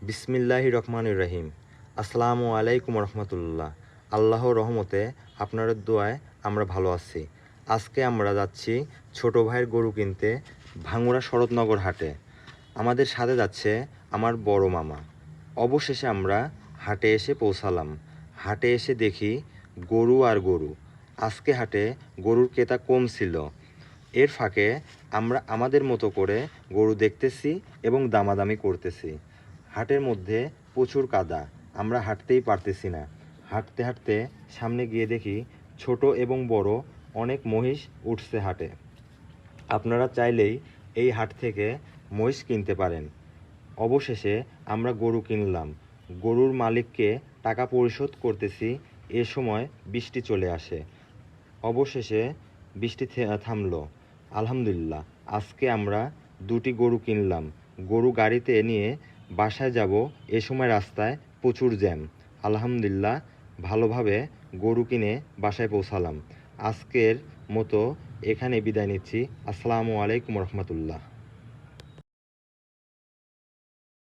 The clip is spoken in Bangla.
বিসমিল্লাহির রহমানির রহিম। আসসালামু আলাইকুম রহমতুল্লাহ। আল্লাহর রহমতে আপনাদের দোয়ায় আমরা ভালো আছি। আজকে আমরা যাচ্ছি ছোট ভাইয়ের গরু কিনতে ভাঙ্গুড়া শরৎনগর হাটে। আমাদের সাথে যাচ্ছে আমার বড় মামা। অবশেষে আমরা হাটে এসে পৌঁছালাম। হাটে এসে দেখি গরু আর গরু। আজকে হাটে গরুর ক্রেতা কম ছিল। এর ফাঁকে আমরা আমাদের মতো করে গরু দেখতেছি এবং দামাদামি করতেছি। হাটের মধ্যে প্রচুর কাদা, আমরা হাঁটতেই পারতেছি না। হাঁটতে হাঁটতে সামনে গিয়ে দেখি ছোট এবং বড় অনেক মহিষ উঠছে হাটে। আপনারা চাইলেই এই হাট থেকে মহিষ কিনতে পারেন। অবশেষে আমরা গরু কিনলাম। গরুর মালিককে টাকা পরিশোধ করতেছি। এ সময় বৃষ্টি চলে আসে। অবশেষে বৃষ্টি থামলো। আলহামদুলিল্লাহ, আজকে আমরা দুটি গরু কিনলাম। গরু গাড়িতে নিয়ে বাসায় যাব, এ সময় রাস্তায় প্রচুর জ্যাম। আলহামদুলিল্লাহ, ভালোভাবে গরু কিনে বাসায় পৌঁছালাম। আজকের মতো এখানে বিদায় নিচ্ছি। আসসালামু আলাইকুম রহমতুল্লাহ।